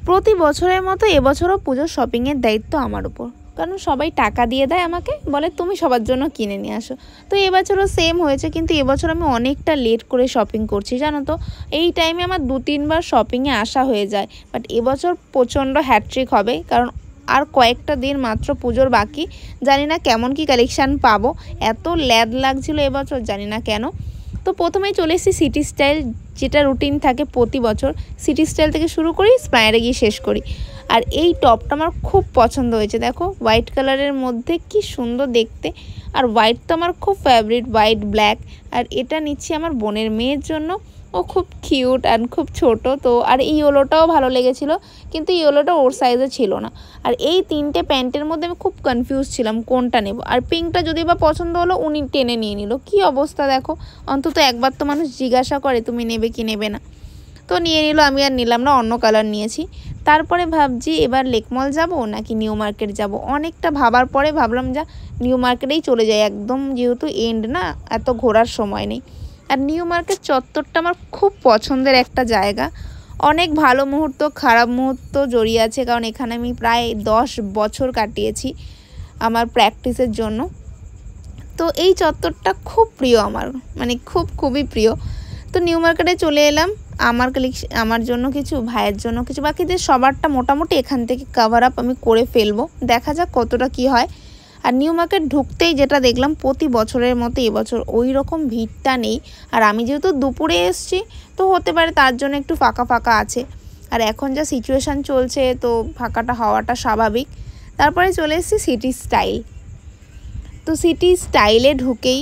প্রতি বছরের মতো এবছরও পুজোর শপিংয়ের দায়িত্ব আমার উপর, কারণ সবাই টাকা দিয়ে দেয় আমাকে, বলে তুমি সবার জন্য কিনে নিয়ে আসো। তো এবছরও সেম হয়েছে, কিন্তু এবছর আমি অনেকটা লেট করে শপিং করছি জানো তো। এই টাইমে আমার 2-3 বার শপিংয়ে আসা হয়ে যায়, বাট এবছর প্রচণ্ড হ্যাট্রিক হবে, কারণ আর কয়েকটা দিন মাত্র পুজোর বাকি। জানি না কেমন কি কালেকশান পাবো, এত ল্যাদ লাগছিল এবছর জানি না কেন। তো প্রথমেই চলে এসেছি সিটি স্টাইল, যেটা রুটিন থাকে প্রতি বছর। সিটি স্টাইল থেকে শুরু করি, স্প্রায়ারে গিয়ে শেষ করি। আর এই টপটা আমার খুব পছন্দ হয়েছে, দেখো হোয়াইট কালারের মধ্যে কি সুন্দর দেখতে। আর হোয়াইট তো আমার খুব ফেভারিট, হোয়াইট ব্ল্যাক। আর এটা নিচ্ছি আমার বোনের মেয়ের জন্য, ও খুব কিউট আর খুব ছোট তো। আর এই ইয়েলোটাও ভালো লেগেছিলো, কিন্তু ইয়েলোটা ওর সাইজে ছিল না। আর এই 3টে প্যান্টের মধ্যে আমি খুব কনফিউজ ছিলাম কোনটা নেব। আর পিঙ্কটা যদি বা পছন্দ হলো, উনি টেনে নিয়ে নিল। কি অবস্থা দেখো, অন্তত একবার তো মানুষ জিজ্ঞাসা করে তুমি নেবে কি নেবে না। তো নিয়ে নিল, আমি আর নিলাম না, অন্য কালার নিয়েছি। তারপরে ভাবছি এবার লেকমল যাব নাকি নিউ মার্কেট যাব। অনেকটা ভাবার পরে ভাবলাম যা নিউ মার্কেটেই চলে যাই একদম, যেহেতু এন্ড না, এত ঘোরার সময় নেই। আর নিউ মার্কেট চত্বরটা আমার খুব পছন্দের একটা জায়গা। অনেক ভালো মুহূর্ত, খারাপ মুহূর্ত জড়িয়ে আছে, কারণ এখানে আমি প্রায় 10 বছর কাটিয়েছি আমার প্র্যাকটিসের জন্য। তো এই চত্বরটা খুব প্রিয় আমার, মানে খুবই প্রিয়। তো নিউ মার্কেটে চলে এলাম, আমার জন্য কিছু, ভাইয়ের জন্য কিছু, বাকিদের সবারটা মোটামুটি এখান থেকে কভার আপ আমি করে ফেলবো। দেখা যাক কতটা কি হয়। আর নিউ মার্কেট ঢুকতেই যেটা দেখলাম, প্রতি বছরের মতো এবছর ওই রকম ভিড়টা নেই। আর আমি যেহেতু দুপুরে এসছি, তো হতে পারে তার জন্য একটু ফাঁকা ফাঁকা আছে। আর এখন যা সিচুয়েশান চলছে, তো ফাঁকাটা হওয়াটা স্বাভাবিক। তারপরে চলে এসেছি সিটি স্টাইল। তো সিটি স্টাইলে ঢুকেই,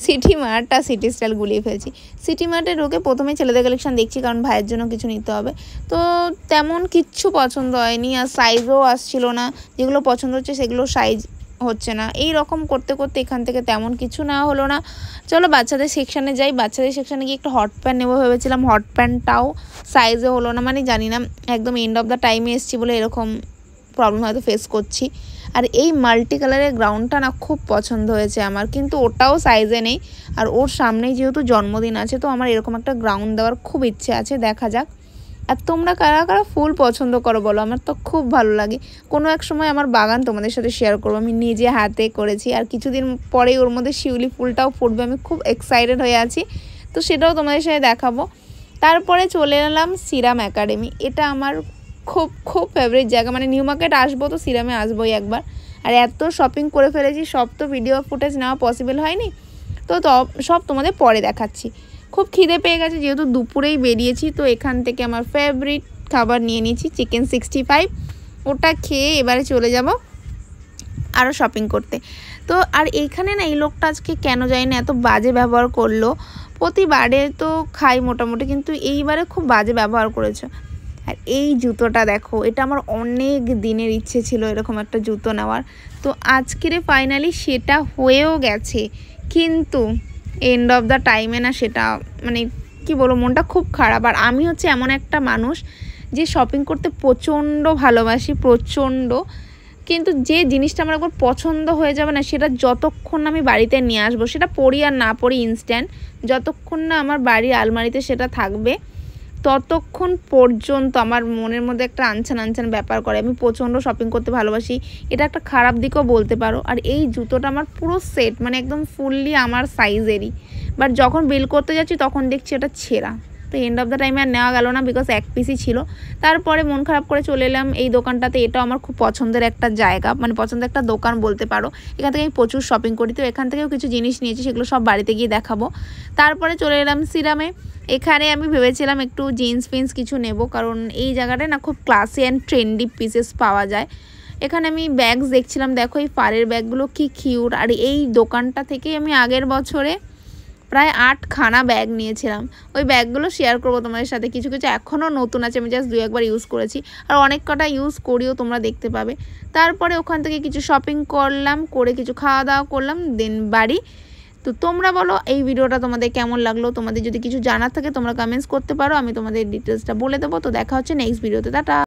সিটি মার্ট আর সিটি স্টাইল গুলিয়ে ফেলছি। সিটি মার্টে ঢুকে প্রথমে ছেলেদের কালেকশান দেখছি, কারণ ভাইয়ের জন্য কিছু নিতে হবে। তো তেমন কিচ্ছু পছন্দ হয়নি, আর সাইজও আসছিল না। যেগুলো পছন্দ হচ্ছে সেগুলো সাইজ হচ্ছে না। এই রকম করতে করতে এখান থেকে তেমন কিছু নেওয়া হলো না। চলো বাচ্চাদের সেকশানে যাই। বাচ্চাদের সেকশানে গিয়ে একটা হট প্যান্ট নেবো ভেবেছিলাম, হট প্যান্টটাও সাইজে হলো না। মানে জানি না, একদম এন্ড অফ দ্য টাইমে এসেছি বলে এরকম প্রবলেম হয়তো ফেস করছি। আর এই মাল্টি কালারের গ্রাউন্ডটা না খুব পছন্দ হয়েছে আমার, কিন্তু ওটাও সাইজে নেই। আর ওর সামনেই যেহেতু জন্মদিন আছে, তো আমার এরকম একটা গ্রাউন্ড দেওয়ার খুব ইচ্ছে আছে, দেখা যাক। আর তোমরা কারা কারা ফুল পছন্দ করো বলো, আমার তো খুব ভালো লাগে। কোনো এক সময় আমার বাগান তোমাদের সাথে শেয়ার করবো, আমি নিজে হাতে করেছি। আর কিছুদিন পরেই ওর মধ্যে শিউলি ফুলটাও ফুটবে, আমি খুব এক্সাইটেড হয়ে আছি, তো সেটাও তোমাদের সাথে দেখাবো। তারপরে চলে এলাম সিরাম একাডেমি। এটা আমার খুব ফেভারিট জায়গা, মানে নিউ মার্কেট আসবো তো সিরামে আসবোই একবার। আর এত শপিং করে ফেলেছি, সব তো ভিডিও ফুটেজ নেওয়া পসিবল হয়নি, তো সব তোমাদের পরে দেখাচ্ছি। খুব খিদে পেয়ে গেছে, যেহেতু দুপুরেই বেরিয়েছি। তো এখান থেকে আমার ফেভারিট খাবার নিয়ে নিয়েছি, চিকেন 65। ওটা খেয়ে এবারে চলে যাব আরও শপিং করতে। তো আর এইখানে না, এই লোকটা আজকে কেন জানি না এত বাজে ব্যবহার করলো। প্রতিবারে তো খাই মোটামুটি, কিন্তু এইবারে খুব বাজে ব্যবহার করেছে। আর এই জুতোটা দেখো, এটা আমার অনেক দিনের ইচ্ছে ছিল এরকম একটা জুতো নেওয়ার। তো আজকের ফাইনালি সেটা হয়েও গেছে, কিন্তু এন্ড অফ দ্য টাইমে না সেটা, মানে কি বলবো, মনটা খুব খারাপ। আর আমি হচ্ছে এমন একটা মানুষ যে শপিং করতে প্রচণ্ড ভালোবাসি, প্রচণ্ড। কিন্তু যে জিনিসটা আমার একবার পছন্দ হয়ে যাবে না, সেটা যতক্ষণ না আমি বাড়িতে নিয়ে আসবো, সেটা পরি আর না পরি ইনস্ট্যান্ট, যতক্ষণ না আমার বাড়ির আলমারিতে সেটা থাকবে, ততক্ষণ পর্যন্ত আমার মনের মধ্যে একটা আনছান ব্যাপার করে। আমি প্রচণ্ড শপিং করতে ভালোবাসি, এটা একটা খারাপ দিকও বলতে পারো। আর এই জুতোটা আমার পুরো সেট, মানে একদম ফুললি আমার সাইজেরই, বাট যখন বিল করতে যাচ্ছি তখন দেখছি এটা ছেঁড়া। তো এন্ড অফ দ্য টাইমে আর নেওয়া গেল না, বিকজ এক পিসই ছিল। তারপরে মন খারাপ করে চলে এলাম এই দোকানটাতে। এটাও আমার খুব পছন্দের একটা জায়গা, মানে পছন্দের একটা দোকান বলতে পারো। এখান থেকে আমি প্রচুর শপিং করি, তো এখান থেকেও কিছু জিনিস নিয়েছি, সেগুলো সব বাড়িতে গিয়ে দেখাবো। তারপরে চলে এলাম সিরামে। এখানে আমি ভেবেছিলাম একটু জিন্স ফিন্স কিছু নেব, কারণ এই জায়গাটায় না খুব ক্লাসি অ্যান্ড ট্রেন্ডি পিসেস পাওয়া যায়। এখানে আমি ব্যাগস দেখছিলাম, দেখো এই পাড়ের ব্যাগগুলো কি কিউট। আর এই দোকানটা থেকেই আমি আগের বছরে প্রায় 8খানা ব্যাগ নিয়েছিলাম। ওই ব্যাগগুলো শেয়ার করবো তোমাদের সাথে। কিছু কিছু এখনও নতুন আছে, আমি জাস্ট 2-1বার ইউজ করেছি, আর অনেক কটা ইউজ করিও, তোমরা দেখতে পাবে। তারপরে ওখান থেকে কিছু শপিং করলাম, করে কিছু খাওয়া দাওয়া করলাম, দেন বাড়ি। তো তোমরা বলো এই ভিডিওটা তোমাদের কেমন লাগলো। তোমাদের যদি কিছু জানার থাকে তোমরা কমেন্টস করতে পারো, আমি তোমাদের ডিটেলসটা বলে দেবো। তো দেখা হচ্ছে নেক্সট ভিডিওতে, টাটা।